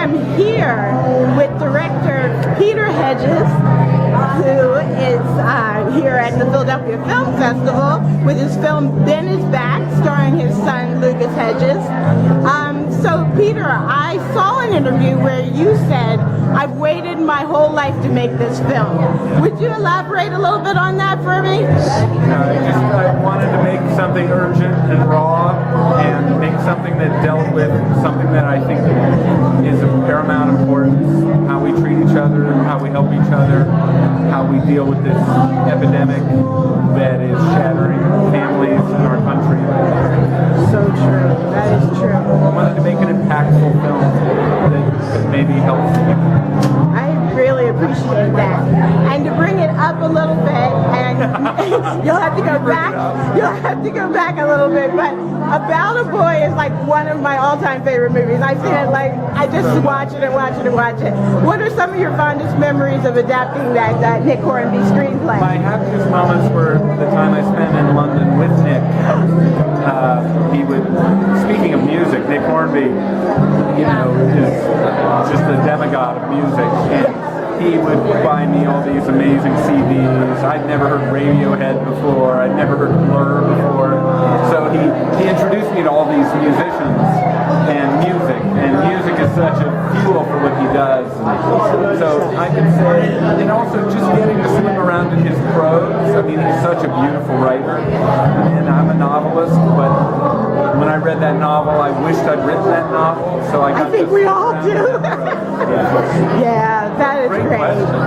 am here with director Peter Hedges, who is here at the Philadelphia Film Festival with his film Ben is Back, starring his son Lucas Hedges. So Peter, I saw an interview where you said, I've waited my whole life to make this film. Would you elaborate a little bit on that for me? I wanted to make something urgent and raw, and make something that dealt with something that I think is of paramount importance: how we treat each other, how we help each other, how we deal with this epidemic that is shattering families in our country. So true. That is true. I wanted to make an impactful film that maybe helps people. I really appreciate that. And to bring it up a little bit, and you'll have to go back. You'll have to go back a little bit, but About a Boy is like one of my all-time favorite movies. I've seen it like, I just watch it and watch it and watch it. What are some of your fondest memories of adapting that Nick Hornby screenplay? My happiest moments were the time I spent in London with Nick. He would, speaking of music, Nick Hornby, you know, is just a demigod of music. And he would buy me all these amazing CDs. I'd never heard Radiohead before. I'd never heard Blur before. So he introduced me to all these musicians and music. And music is such a fuel for what he does. So I can say, and also just getting to swim around in his prose. I mean, he's such a beautiful writer. And I'm a novelist, but when I read that novel, I wished I'd written that novel. So I think we all do. Yeah, that is great.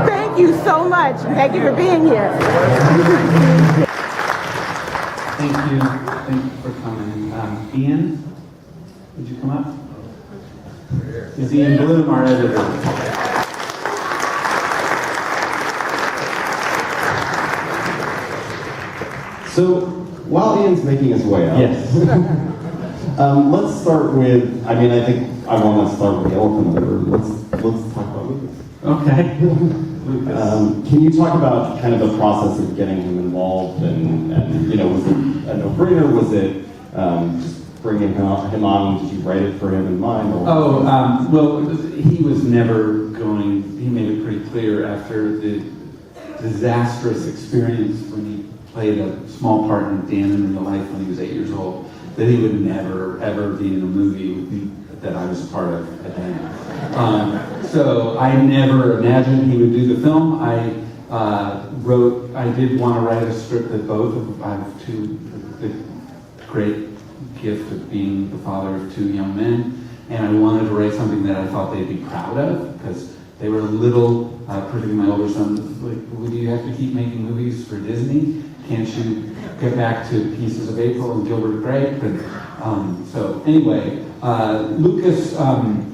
Thank you so much. Thank you for being here. Thank you for coming. Ian, would you come up? Is Ian Bloom, our editor? So, while Ian's making his way up, yes. Let's start with, I think I want to start with the elephant in the room. Let's talk about Lucas. Okay. Lucas. Can you talk about kind of the process of getting him involved, and you know, was it a no-brainer? Was it just bringing him on? Did you write it for him in mind? Or? Well, he was never going, he made it pretty clear after the disastrous experience when he played a small part in Dan in Real Life when he was 8 years old, that he would never, ever be in a movie with me that I was a part of again. So I never imagined he would do the film. I did want to write a script that I have the great gift of being the father of two young men, and I wanted to write something that I thought they'd be proud of, because they were little, particularly my older son, like, well, do you have to keep making movies for Disney? Can't you get back to Pieces of April and Gilbert Grape? And, so anyway, Lucas, I'm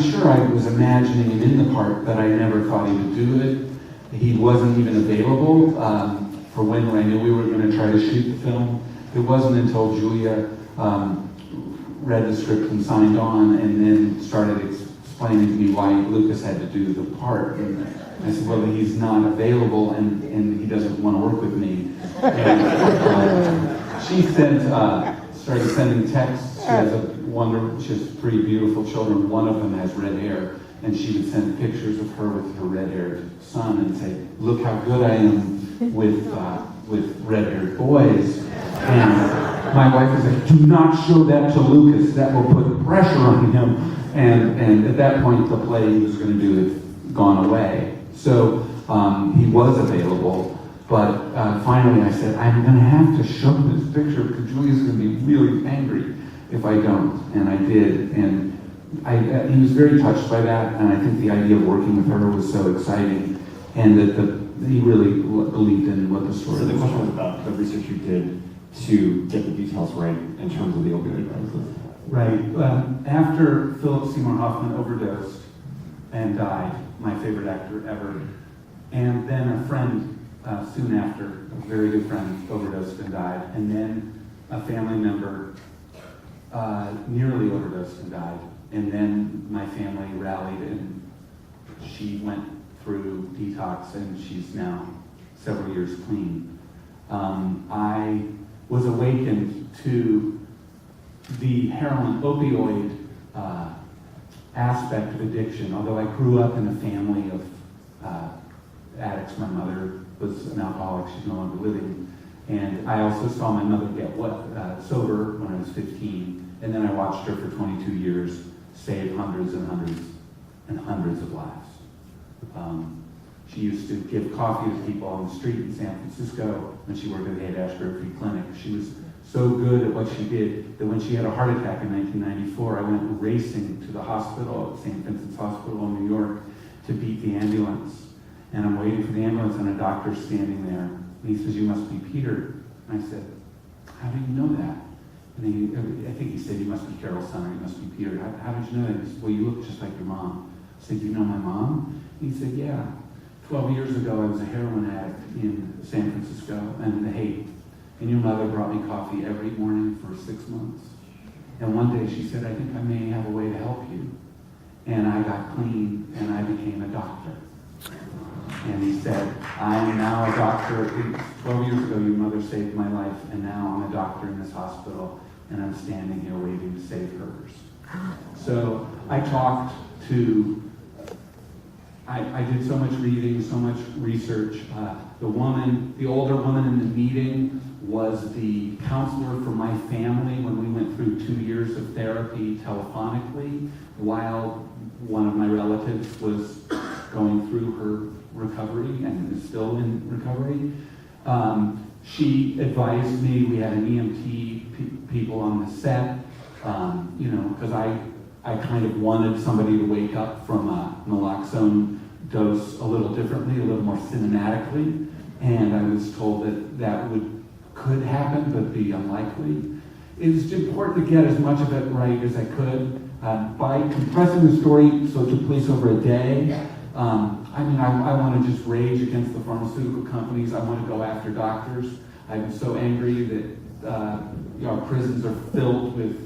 sure I was imagining him in the part, but I never thought he would do it. He wasn't even available for when I knew we were going to try to shoot the film. It wasn't until Julia read the script and signed on, and then started explaining to me why Lucas had to do the part. And I said, well, he's not available, and he doesn't want to work with me. And she started sending texts. She has 3 beautiful children. One of them has red hair, and she would send pictures of her with her red-haired son and say, look how good I am with red-haired boys. And my wife was like, do not show that to Lucas. That will put pressure on him. And at that point, the play he was going to do had gone away. So he was available, but finally I said, I'm going to have to show this picture because Julia's going to be really angry if I don't. And I did, and he was very touched by that, and I think the idea of working with her was so exciting, and that he really believed in what the story was. So the question was about the research you did to get the details right in terms of the opioid crisis. Right. After Philip Seymour Hoffman overdosed and died, my favorite actor ever, and then a friend soon after, a very good friend, overdosed and died, and then a family member nearly overdosed and died, and then my family rallied, and she went through detox, and she's now several years clean. I was awakened to the heroin opioid aspect of addiction. Although I grew up in a family of addicts. My mother was an alcoholic. She's no longer living. And I also saw my mother get sober when I was 15. And then I watched her for 22 years save hundreds and hundreds and hundreds of lives. She used to give coffee to people on the street in San Francisco when she worked at the Haight-Ashbury Free Clinic. She was so good at what she did that when she had a heart attack in 1994, I went racing to the hospital at St. Vincent's Hospital in New York to beat the ambulance. And I'm waiting for the ambulance and a doctor's standing there. And he says, "You must be Peter." And I said, "How do you know that?" And I think he said, "You must be Carol's son, or you must be Peter." How did you know that? He said, "Well, you look just like your mom." I said, "You know my mom?" And he said, "Yeah. 12 years ago, I was a heroin addict in San Francisco and the Haight. And your mother brought me coffee every morning for 6 months. And one day she said, I think I may have a way to help you. And I got clean and I became a doctor." And he said, "I am now a doctor. 12 years ago, your mother saved my life, and now I'm a doctor in this hospital, and I'm standing here waiting to save hers." So I talked to, I did so much reading, so much research. The older woman in the meeting was the counselor for my family when we went through 2 years of therapy telephonically, while one of my relatives was going through her recovery and is still in recovery. She advised me. We had an EMT people on the set, because I kind of wanted somebody to wake up from a naloxone dose a little differently, a little more cinematically, and I was told that could happen, but be unlikely. It was important to get as much of it right as I could. By compressing the story so it took place over a day, I want to just rage against the pharmaceutical companies. I want to go after doctors. I'm so angry that our prisons are filled with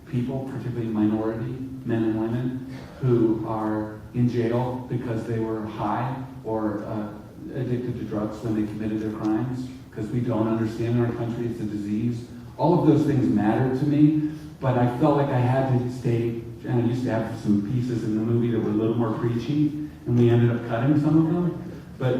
people, particularly minority men and women, who are in jail because they were high or addicted to drugs when they committed their crimes, because we don't understand in our country it's a disease. All of those things matter to me, but I felt like I had to stay, and I used to have some pieces in the movie that were a little more preachy, and we ended up cutting some of them. But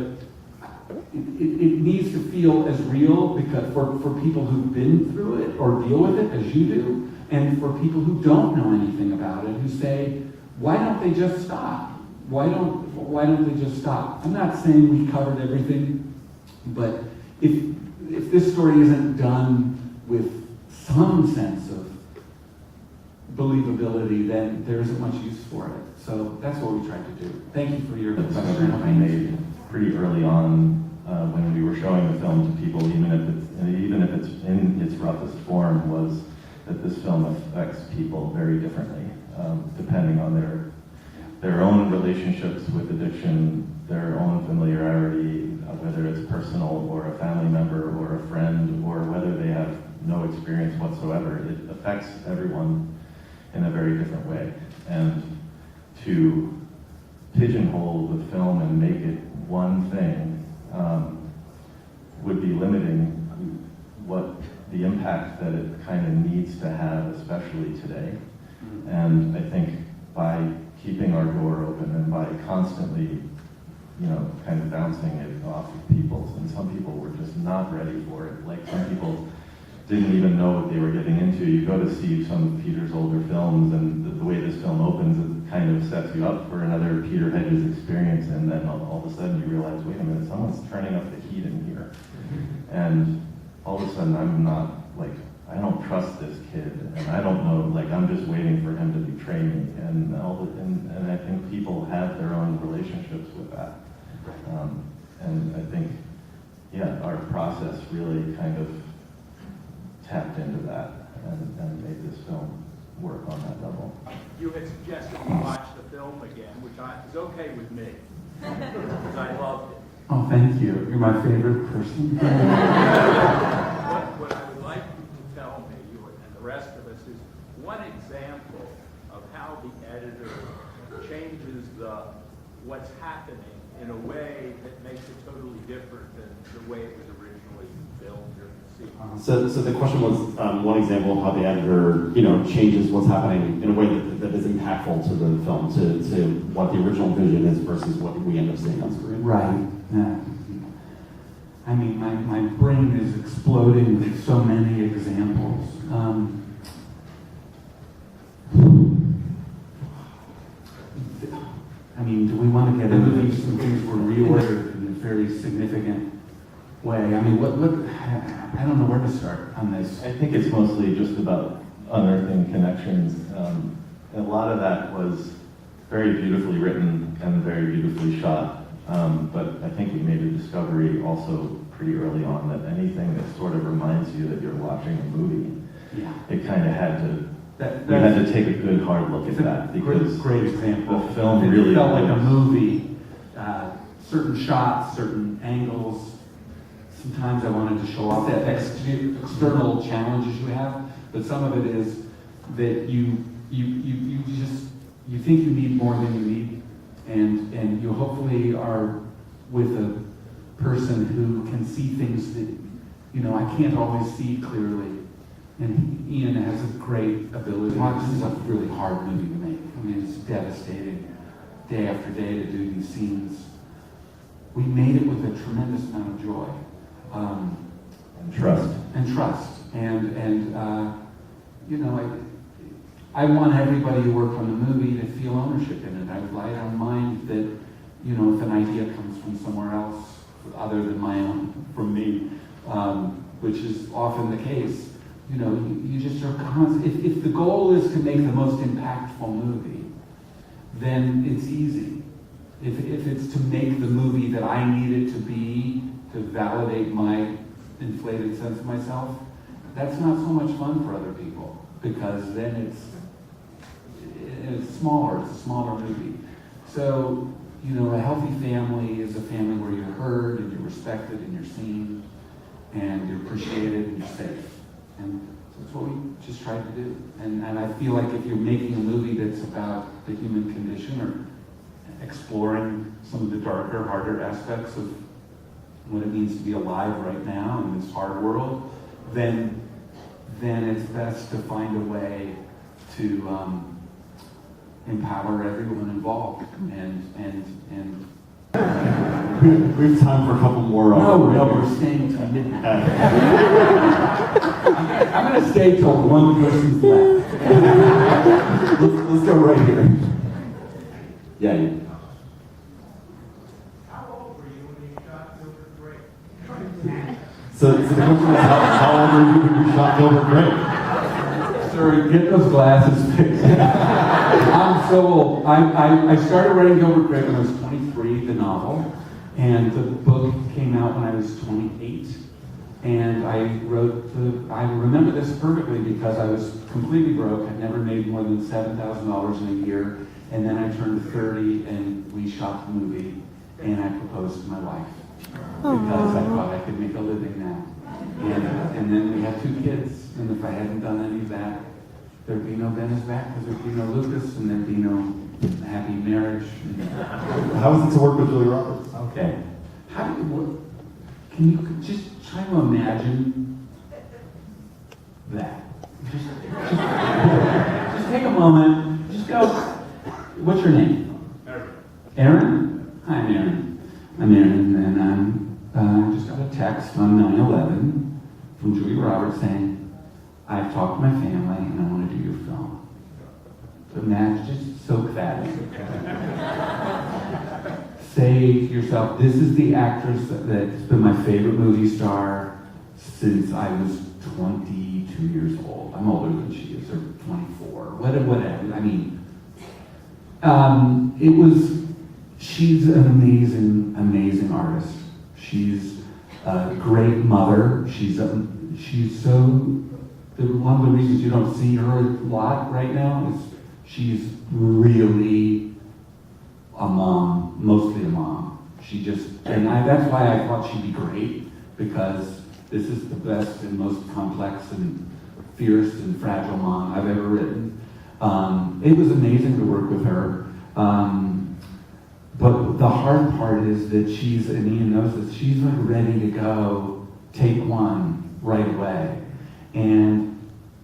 it needs to feel as real, because for people who've been through it or deal with it as you do, and for people who don't know anything about it, who say, why don't they just stop? Why don't they just stop? I'm not saying we covered everything, but if this story isn't done with some sense of believability, then there isn't much use for it. So that's what we tried to do. Thank you for your That's question. something I made pretty early on when we were showing the film to people, even if it's in its roughest form, was that this film affects people very differently, depending on their own relationships with addiction, their own familiarity, whether it's personal or a family member or a friend, or whether they have no experience whatsoever. It affects everyone in a very different way. And to pigeonhole the film and make it one thing would be limiting what the impact that it kind of needs to have, especially today. And I think by keeping our door open and by constantly, kind of bouncing it off of people, and some people were just not ready for it. Like, some people didn't even know what they were getting into. You go to see some of Peter's older films, and the way this film opens, it kind of sets you up for another Peter Hedges experience, and then all of a sudden you realize, wait a minute, someone's turning up the heat in here. And all of a sudden I don't trust this kid, and I don't know, I'm just waiting for him to betray me, and I think people have their own relationships with that. And I think, our process really kind of tapped into that and made this film work on that level. You had suggested we watch the film again, which is okay with me, because I loved it. Oh, thank you. You're my favorite person. What I would like you to tell me, you and the rest of us, is one example of how the editor changes what's happening in a way that makes it totally different than the way it was originally filmed or see. So the question was one example of how the editor, changes what's happening in a way that is impactful to the film, to what the original vision is versus what we end up seeing on screen. Right. I mean, my brain is exploding with so many examples. I mean, do we want to get into some things were reordered in a very significant way? I mean, what? I don't know where to start on this. I think it's mostly just about unearthing connections. A lot of that was very beautifully written and very beautifully shot. But I think we made a discovery also pretty early on that anything that sort of reminds you that you're watching a movie, it kind of had to. We had to take a good hard look at that because great example. The film it really felt like a was. movie. Certain shots, certain angles. Sometimes I wanted to show off that external challenges you have, but some of it is that you think you need more than you need, and you hopefully are with a person who can see things that I can't always see clearly. And Ian has a great ability. This is a really hard movie to make. I mean, it's devastating day after day to do these scenes. We made it with a tremendous amount of joy. And trust. I want everybody who worked on the movie to feel ownership in it. I don't mind that, if an idea comes from somewhere else other than my own, from me, which is often the case. You just are constant. If the goal is to make the most impactful movie, then it's easy. If it's to make the movie that I need it to be, to validate my inflated sense of myself, that's not so much fun for other people, because then it's smaller, it's a smaller movie. So, a healthy family is a family where you're heard and you're respected and you're seen and you're appreciated and you're safe. And that's what we just tried to do. And I feel like if you're making a movie that's about the human condition or exploring some of the darker, harder aspects of what it means to be alive right now in this hard world, then it's best to find a way to empower everyone involved. And We have time for a couple more. no, we're staying till midnight. I'm going to stay till one person's left. Let's go right here. Yeah. How old were you when you shot Gilbert Grape? So the question is, how old were you when you shot Gilbert Grape? Sir, get those glasses fixed. I'm so old. I started writing Gilbert Grape when I was 23, the novel, and the book came out when I was 28. And I remember this perfectly because I was completely broke. I'd never made more than $7,000 in a year. And then I turned 30 and we shot the movie and I proposed to my wife because I thought I could make a living now. And then we had 2 kids, and if I hadn't done any of that, there'd be no Ben is Back, because there'd be no Lucas, and there'd be no happy marriage. How was it to work with Julia Roberts? Okay. Can you just try to imagine that? Just take a moment. Just go. What's your name? Aaron? Hi, I'm Aaron. I'm Aaron, and I just got a text on 9/11 from Julia Roberts saying, I've talked to my family and I want to do your film. So Matt, just soak that in. Say to yourself, this is the actress that's been my favorite movie star since I was 22 years old. I'm older than she is, or 24, whatever. I mean, she's an amazing artist. She's a great mother. One of the reasons you don't see her a lot right now is she's really a mom, mostly a mom. That's why I thought she'd be great, because this is the best and most complex and fierce and fragile mom I've ever written. It was amazing to work with her. But the hard part is that and Ian knows this, she's like ready to go, take one, right away. And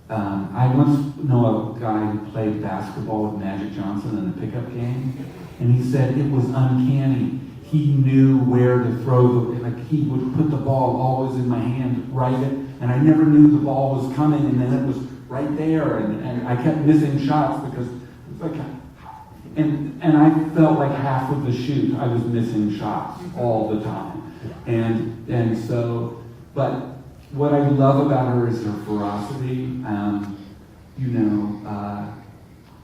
I once know a guy who played basketball with Magic Johnson in a pickup game, and he said it was uncanny. He knew where to throw like he would put the ball always in my hand, right it, and I never knew the ball was coming, and then it was right there, and I kept missing shots because it was like, and I felt like half of the shoot I was missing shots all the time, and so, but what I love about her is her ferocity.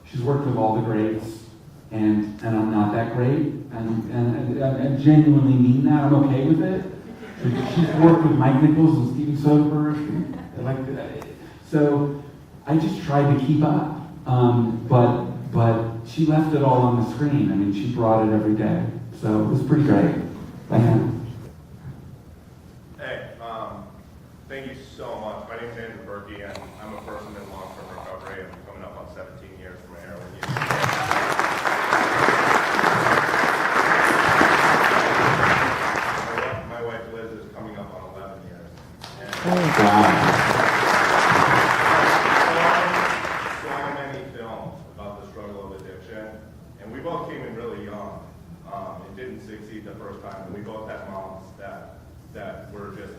She's worked with all the greats, and I'm not that great, and I genuinely mean that. I'm okay with it. She's worked with Mike Nichols and Steven Soderbergh, and so I just tried to keep up. But she left it all on the screen. I mean, she brought it every day, so it was pretty great. Hey, thank you so much. My name's Andrew Berkey, and I'm a person in long-term recovery. I'm coming up on 17 years from a heroin use. My wife Liz is coming up on 11 years. And so many films about the struggle of addiction, and we both came in really young. It didn't succeed the first time, and we both had moms that were just,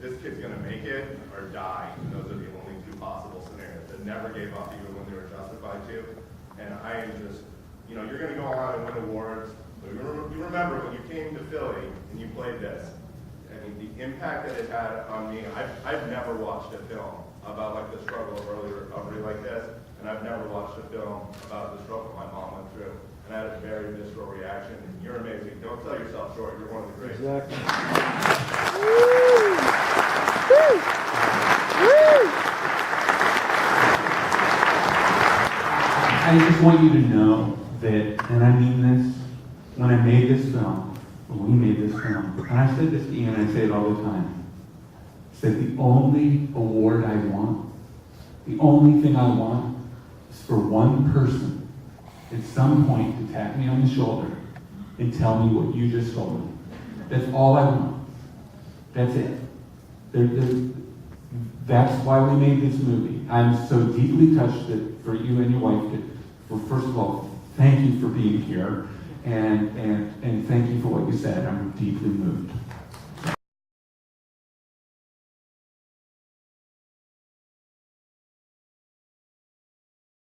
this kid's gonna make it or die. And those are the only two possible scenarios, that never gave up even when they were justified to. And I am just, you're gonna go on and win awards. But you remember when you came to Philly and you played this, I mean, the impact that it had on me, I've never watched a film about like the struggle of early recovery like this, and I've never watched a film about the struggle my mom went through. And I had a very visceral reaction. You're amazing. Don't sell yourself short. You're one of the greatest. Exactly. I just want you to know that, and I mean this, when I made this film, when we made this film, and I said this to Ian, and I say it all the time, I said the only award I want, the only thing I want is for one person at some point to tap me on the shoulder and tell me what you just told me. That's all I want. That's it. That's why we made this movie. I'm so deeply touched that for you and your wife, first of all, thank you for being here, and thank you for what you said. I'm deeply moved.